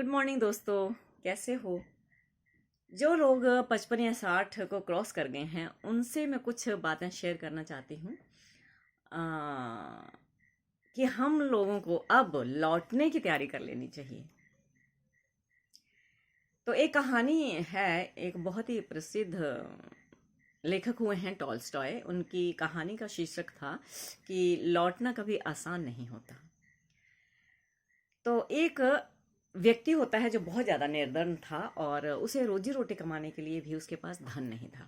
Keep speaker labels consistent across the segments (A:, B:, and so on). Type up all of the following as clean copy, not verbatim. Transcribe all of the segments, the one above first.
A: Good morning दोस्तों। कैसे हो? जो लोग 55 या 60 को क्रॉस कर गए हैं उनसे मैं कुछ बातें शेयर करना चाहती हूँ। कि हम लोगों को अब लौटने की तैयारी कर लेनी चाहिए। तो एक कहानी है, एक बहुत ही प्रसिद्ध लेखक हुए हैं टॉल्स्टॉय। उनकी कहानी का शीर्षक था कि लौटना कभी आसान नहीं होता। तो एक व्यक्ति होता है जो बहुत ज़्यादा निर्धन था और उसे रोजी रोटी कमाने के लिए भी उसके पास धन नहीं था।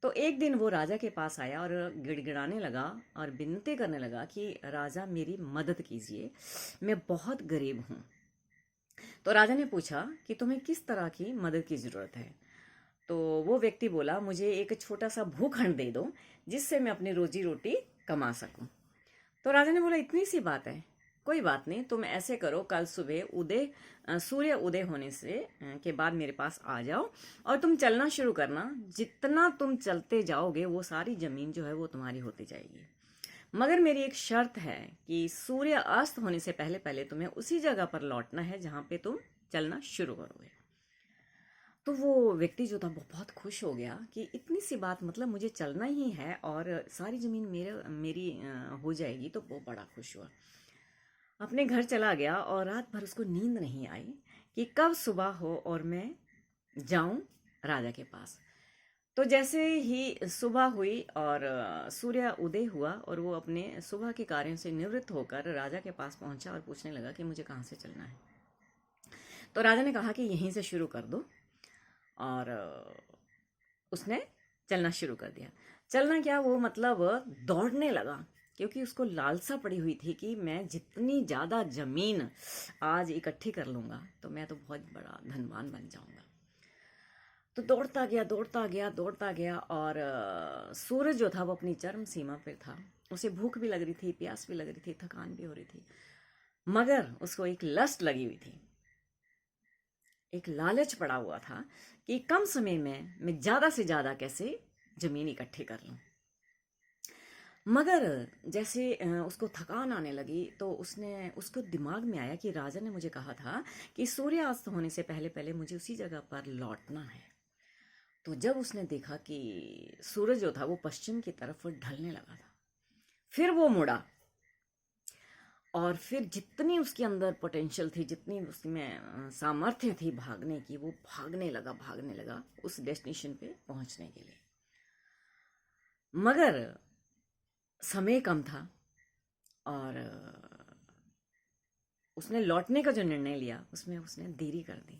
A: तो एक दिन वो राजा के पास आया और गिड़गिड़ाने लगा और विनती करने लगा कि राजा मेरी मदद कीजिए, मैं बहुत गरीब हूँ। तो राजा ने पूछा कि तुम्हें किस तरह की मदद की ज़रूरत है। तो वो व्यक्ति बोला, मुझे एक छोटा सा भूखंड दे दो जिससे मैं अपनी रोजी रोटी कमा सकूं। तो राजा ने बोला, इतनी सी बात है, कोई बात नहीं, तुम ऐसे करो, कल सुबह सूर्य उदय होने से के बाद मेरे पास आ जाओ और तुम चलना शुरू करना। जितना तुम चलते जाओगे वो सारी जमीन जो है वो तुम्हारी होती जाएगी, मगर मेरी एक शर्त है कि सूर्य अस्त होने से पहले पहले तुम्हें उसी जगह पर लौटना है जहां पे तुम चलना शुरू करोगे। तो वो व्यक्ति जो था वो बहुत खुश हो गया कि इतनी सी बात, मतलब मुझे चलना ही है और सारी जमीन मेरी हो जाएगी। तो वो बड़ा खुश हुआ, अपने घर चला गया और रात भर उसको नींद नहीं आई कि कब सुबह हो और मैं जाऊं राजा के पास। तो जैसे ही सुबह हुई और सूर्य उदय हुआ और वो अपने सुबह के कार्यों से निवृत्त होकर राजा के पास पहुंचा और पूछने लगा कि मुझे कहाँ से चलना है। तो राजा ने कहा कि यहीं से शुरू कर दो। और उसने चलना शुरू कर दिया। चलना क्या, वो मतलब दौड़ने लगा, क्योंकि उसको लालसा पड़ी हुई थी कि मैं जितनी ज़्यादा ज़मीन आज इकट्ठी कर लूँगा तो मैं तो बहुत बड़ा धनवान बन जाऊँगा। तो दौड़ता गया दौड़ता गया दौड़ता गया और सूरज जो था वो अपनी चरम सीमा पर था। उसे भूख भी लग रही थी, प्यास भी लग रही थी, थकान भी हो रही थी, मगर उसको एक लस्ट लगी हुई थी, एक लालच पड़ा हुआ था कि कम समय में मैं ज्यादा से ज्यादा कैसे जमीन इकट्ठी कर लूं। मगर जैसे उसको थकान आने लगी तो उसको दिमाग में आया कि राजा ने मुझे कहा था कि सूर्यास्त होने से पहले पहले मुझे उसी जगह पर लौटना है। तो जब उसने देखा कि सूरज जो था वो पश्चिम की तरफ ढलने लगा था, फिर वो मुड़ा और फिर जितनी उसके अंदर पोटेंशियल थी, जितनी उसमें सामर्थ्य थी भागने की, वो भागने लगा उस डेस्टिनेशन पे पहुंचने के लिए। मगर समय कम था और उसने लौटने का जो निर्णय लिया उसमें उसने देरी कर दी।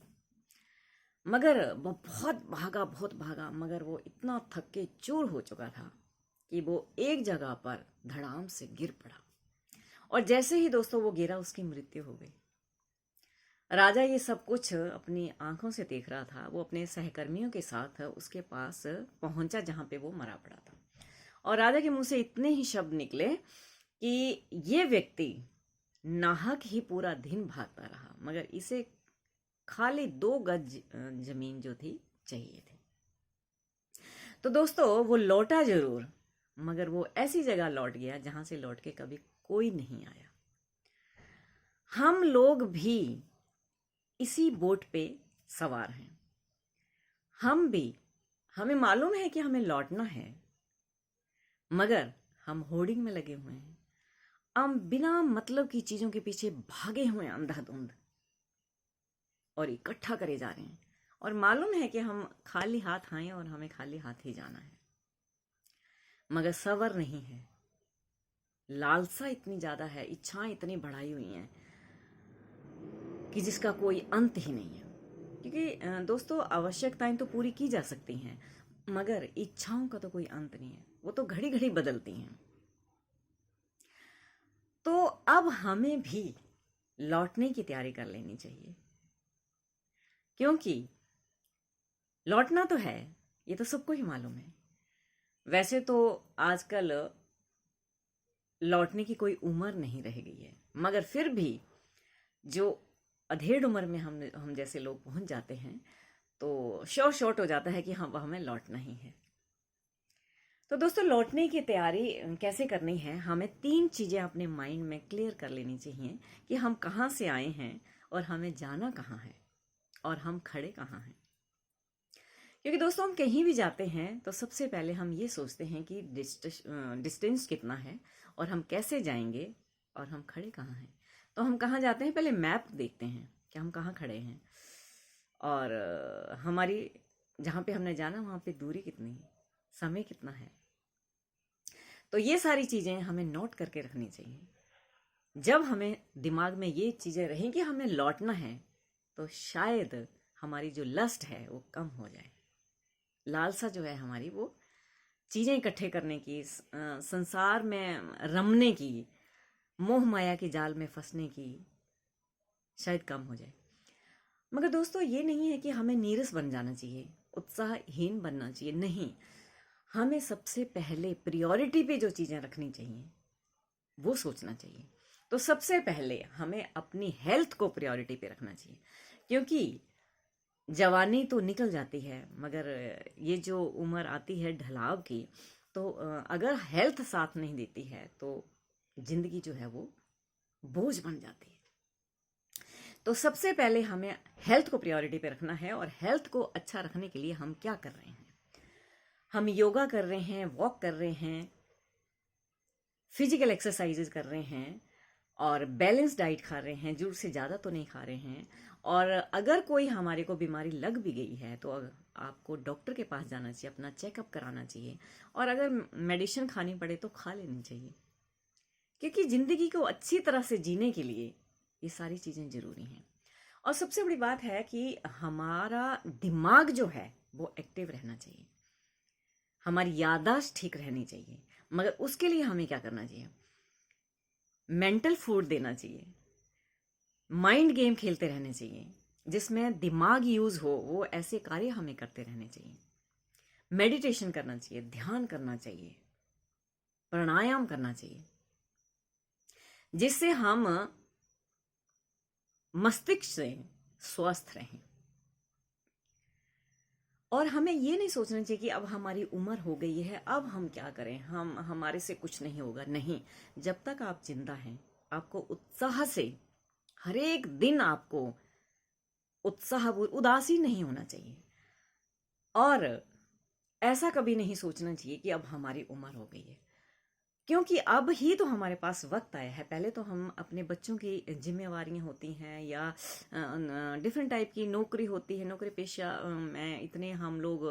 A: मगर वो बहुत भागा, मगर वो इतना थक के चूर हो चुका था कि वो एक जगह पर धड़ाम से गिर पड़ा। और जैसे ही दोस्तों वो गिरा, उसकी मृत्यु हो गई। राजा ये सब कुछ अपनी आंखों से देख रहा था। वो अपने सहकर्मियों के साथ उसके पास पहुंचा जहां पे वो मरा पड़ा था। और राजा के मुंह से इतने ही शब्द निकले कि ये व्यक्ति नाहक ही पूरा दिन भागता रहा, मगर इसे खाली 2 गज जमीन जो थी चाहिए थी। तो दोस्तों वो लौटा जरूर, मगर वो ऐसी जगह लौट गया जहां से लौट के कभी कोई नहीं आया। हम लोग भी इसी बोट पे सवार हैं। हम भी, हमें मालूम है कि हमें लौटना है, मगर हम होर्डिंग में लगे हुए हैं। हम बिना मतलब की चीजों के पीछे भागे हुए हैं अंधाधुंध और इकट्ठा करे जा रहे हैं। और मालूम है कि हम खाली हाथ आए और हमें खाली हाथ ही जाना है, मगर सबर नहीं है। लालसा इतनी ज्यादा है, इच्छाएं इतनी बढ़ाई हुई हैं कि जिसका कोई अंत ही नहीं है। क्योंकि दोस्तों आवश्यकताएं तो पूरी की जा सकती हैं, मगर इच्छाओं का तो कोई अंत नहीं है, वो तो घड़ी घड़ी बदलती हैं। तो अब हमें भी लौटने की तैयारी कर लेनी चाहिए, क्योंकि लौटना तो है, ये तो सबको ही मालूम है। वैसे तो आजकल लौटने की कोई उम्र नहीं रह गई है, मगर फिर भी जो अधेड़ उम्र में हम जैसे लोग पहुंच जाते हैं तो शॉर्ट हो जाता है कि हम हमें लौटना ही है। तो दोस्तों लौटने की तैयारी कैसे करनी है, हमें 3 चीजें अपने माइंड में क्लियर कर लेनी चाहिए कि हम कहाँ से आए हैं और हमें जाना कहाँ है और हम खड़े कहाँ हैं। क्योंकि दोस्तों हम कहीं भी जाते हैं तो सबसे पहले हम ये सोचते हैं कि डिस्टेंस कितना है और हम कैसे जाएंगे और हम खड़े कहाँ हैं। तो हम कहाँ जाते हैं, पहले मैप देखते हैं कि हम कहाँ खड़े हैं और हमारी जहाँ पे हमने जाना वहाँ पे दूरी कितनी है, समय कितना है। तो ये सारी चीज़ें हमें नोट करके रखनी चाहिए। जब हमें दिमाग में ये चीज़ें रहें कि हमें लौटना है तो शायद हमारी जो लस्ट है वो कम हो जाए, लालसा जो है हमारी वो चीज़ें इकट्ठे करने की, संसार में रमने की, मोह माया के जाल में फंसने की शायद कम हो जाए। मगर दोस्तों ये नहीं है कि हमें नीरस बन जाना चाहिए, उत्साहहीन बनना चाहिए, नहीं। हमें सबसे पहले प्रायोरिटी पे जो चीज़ें रखनी चाहिए वो सोचना चाहिए। तो सबसे पहले हमें अपनी हेल्थ को प्रायोरिटी पे रखना चाहिए, क्योंकि जवानी तो निकल जाती है मगर ये जो उम्र आती है ढलाव की, तो अगर हेल्थ साथ नहीं देती है तो जिंदगी जो है वो बोझ बन जाती है। तो सबसे पहले हमें हेल्थ को प्रायोरिटी पे रखना है। और हेल्थ को अच्छा रखने के लिए हम क्या कर रहे हैं, हम योगा कर रहे हैं, वॉक कर रहे हैं, फिजिकल एक्सरसाइजेज कर रहे हैं और बैलेंस डाइट खा रहे हैं, जरूरत से ज़्यादा तो नहीं खा रहे हैं। और अगर कोई हमारे को बीमारी लग भी गई है तो आपको डॉक्टर के पास जाना चाहिए, अपना चेकअप कराना चाहिए और अगर मेडिसिन खानी पड़े तो खा लेनी चाहिए, क्योंकि ज़िंदगी को अच्छी तरह से जीने के लिए ये सारी चीज़ें ज़रूरी हैं। और सबसे बड़ी बात है कि हमारा दिमाग जो है वो एक्टिव रहना चाहिए, हमारी याददाश्त ठीक रहनी चाहिए। मगर उसके लिए हमें क्या करना चाहिए, मेंटल फूड देना चाहिए, माइंड गेम खेलते रहने चाहिए जिसमें दिमाग यूज हो, वो ऐसे कार्य हमें करते रहने चाहिए। मेडिटेशन करना चाहिए, ध्यान करना चाहिए, प्राणायाम करना चाहिए, जिससे हम मस्तिष्क से स्वस्थ रहें। और हमें ये नहीं सोचना चाहिए कि अब हमारी उम्र हो गई है, अब हम क्या करें, हमारे से कुछ नहीं होगा। नहीं, जब तक आप जिंदा हैं आपको उत्साह से हर एक दिन आपको उत्साह, उदासीन नहीं होना चाहिए। और ऐसा कभी नहीं सोचना चाहिए कि अब हमारी उम्र हो गई है, क्योंकि अब ही तो हमारे पास वक्त आया है। पहले तो हम अपने बच्चों की जिम्मेवारियां होती हैं या डिफरेंट टाइप की नौकरी होती है, नौकरी पेशा में इतने हम लोग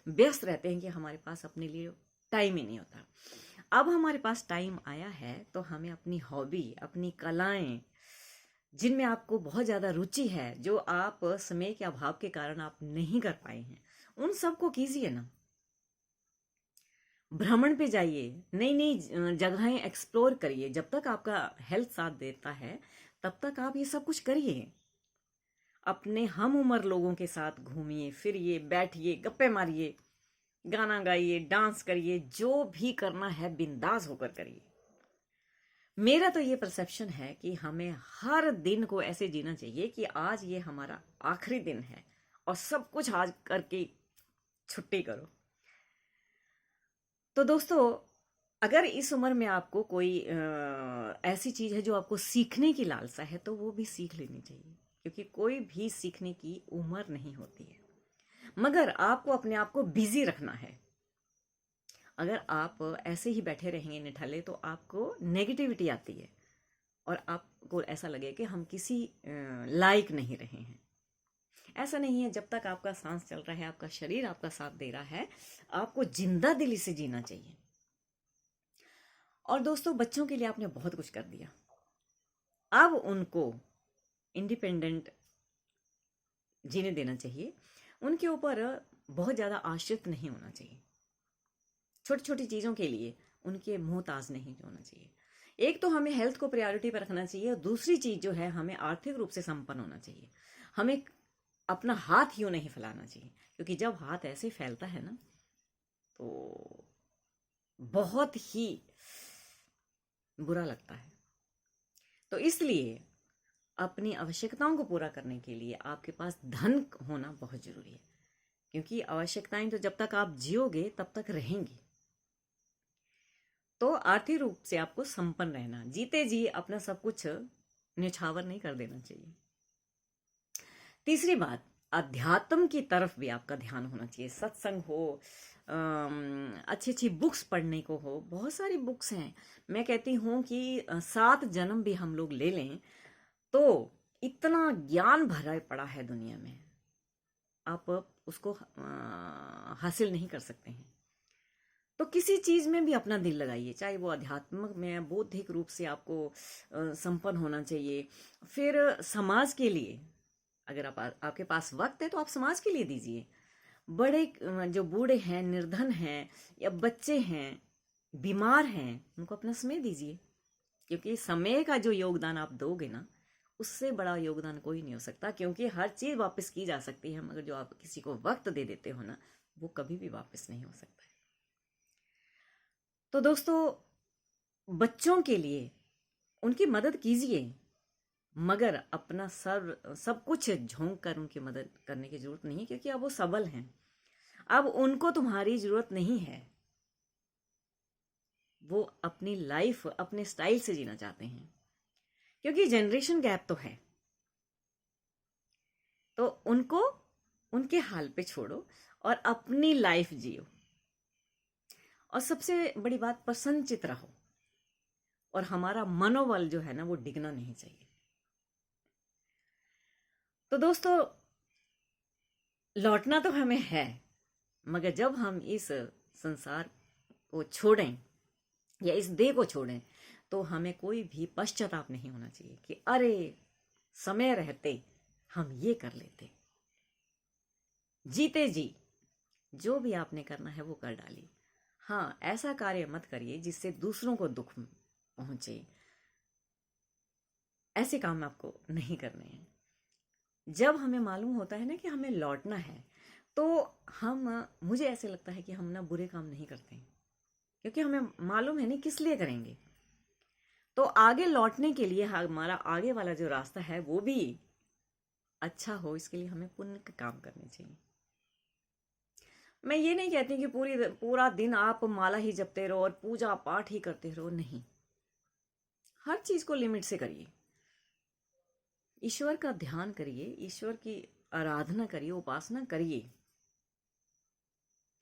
A: व्यस्त रहते हैं कि हमारे पास अपने लिए टाइम ही नहीं होता। अब हमारे पास टाइम आया है तो हमें अपनी हॉबी, अपनी कलाएं, जिनमें आपको बहुत ज़्यादा रुचि है, जो आप समय के अभाव के कारण आप नहीं कर पाए हैं, उन सबको कीजिए ना। भ्रमण पे जाइए, नई नई जगहें एक्सप्लोर करिए। जब तक आपका हेल्थ साथ देता है तब तक आप ये सब कुछ करिए। अपने हम उम्र लोगों के साथ घूमिए फिरिए, बैठिए, गप्पे मारिए, गाना गाइए, डांस करिए, जो भी करना है बिंदास होकर करिए। मेरा तो ये परसेप्शन है कि हमें हर दिन को ऐसे जीना चाहिए कि आज ये हमारा आखिरी दिन है और सब कुछ आज करके छुट्टी करो। तो दोस्तों, अगर इस उम्र में आपको कोई ऐसी चीज है जो आपको सीखने की लालसा है तो वो भी सीख लेनी चाहिए, क्योंकि कोई भी सीखने की उम्र नहीं होती है। मगर आपको अपने आप को बिजी रखना है। अगर आप ऐसे ही बैठे रहेंगे निठल्ले तो आपको नेगेटिविटी आती है और आपको ऐसा लगे कि हम किसी लायक नहीं रहे हैं। ऐसा नहीं है। जब तक आपका सांस चल रहा है, आपका शरीर आपका साथ दे रहा है, आपको जिंदा दिली से जीना चाहिए। और दोस्तों, बच्चों के लिए आपने बहुत कुछ कर दिया, अब उनको इंडिपेंडेंट जीने देना चाहिए। उनके ऊपर बहुत ज़्यादा आश्रित नहीं होना चाहिए। छोटी छोटी चीज़ों के लिए उनके मोहताज नहीं होना चाहिए। एक तो हमें हेल्थ को प्रायोरिटी पर रखना चाहिए और दूसरी चीज़ जो है, हमें आर्थिक रूप से संपन्न होना चाहिए। हमें अपना हाथ यूं नहीं फैलाना चाहिए, क्योंकि जब हाथ ऐसे फैलता है ना तो बहुत ही बुरा लगता है। तो इसलिए अपनी आवश्यकताओं को पूरा करने के लिए आपके पास धन होना बहुत जरूरी है, क्योंकि आवश्यकताएं तो जब तक आप जियोगे तब तक रहेंगी। तो आर्थिक रूप से आपको संपन्न रहना, जीते जी अपना सब कुछ न्यौछावर नहीं कर देना चाहिए। तीसरी बात, अध्यात्म की तरफ भी आपका ध्यान होना चाहिए। सत्संग हो, अच्छी अच्छी बुक्स पढ़ने को हो, बहुत सारी बुक्स हैं। मैं कहती हूँ कि 7 जन्म भी हम लोग ले लें तो इतना ज्ञान भरा पड़ा है दुनिया में, आप उसको हासिल नहीं कर सकते हैं। तो किसी चीज में भी अपना दिल लगाइए, चाहे वो आध्यात्मिक में बौद्धिक रूप से आपको संपन्न होना चाहिए। फिर समाज के लिए, अगर आपके पास वक्त है तो आप समाज के लिए दीजिए। बड़े जो बूढ़े हैं, निर्धन हैं, या बच्चे हैं, बीमार हैं, उनको अपना समय दीजिए। क्योंकि समय का जो योगदान आप दोगे ना, उससे बड़ा योगदान कोई नहीं हो सकता। क्योंकि हर चीज वापस की जा सकती है, मगर जो आप किसी को वक्त दे देते हो ना, वो कभी भी वापस नहीं हो सकता है। तो दोस्तों, बच्चों के लिए उनकी मदद कीजिए, मगर अपना सब कुछ झोंक कर उनकी मदद करने की जरूरत नहीं है। क्योंकि अब वो सबल हैं, अब उनको तुम्हारी जरूरत नहीं है। वो अपनी लाइफ अपने स्टाइल से जीना चाहते हैं। क्योंकि जनरेशन गैप तो है, तो उनको उनके हाल पे छोड़ो और अपनी लाइफ जियो। और सबसे बड़ी बात, प्रसन्नचित रहो। और हमारा मनोबल जो है ना, वो डिगना नहीं चाहिए। तो दोस्तों, लौटना तो हमें है, मगर जब हम इस संसार को छोड़ें या इस देह को छोड़ें, तो हमें कोई भी पश्चाताप नहीं होना चाहिए कि अरे समय रहते हम ये कर लेते। जीते जी जो भी आपने करना है वो कर डालिए। हाँ, ऐसा कार्य मत करिए जिससे दूसरों को दुख पहुंचे। ऐसे काम आपको नहीं करने हैं। जब हमें मालूम होता है ना कि हमें लौटना है, तो मुझे ऐसे लगता है कि हम ना बुरे काम नहीं करते हैं। क्योंकि हमें मालूम है नहीं किस लिए करेंगे। तो आगे लौटने के लिए हमारा आगे वाला जो रास्ता है वो भी अच्छा हो, इसके लिए हमें पुण्य के काम करने चाहिए। मैं ये नहीं कहती कि पूरा दिन आप माला ही जपते रहो और पूजा पाठ ही करते रहो, नहीं। हर चीज को लिमिट से करिए। ईश्वर का ध्यान करिए, ईश्वर की आराधना करिए, उपासना करिए,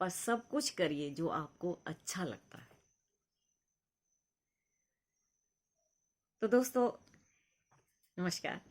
A: पर सब कुछ करिए जो आपको अच्छा लगता है। तो दोस्तों, नमस्कार।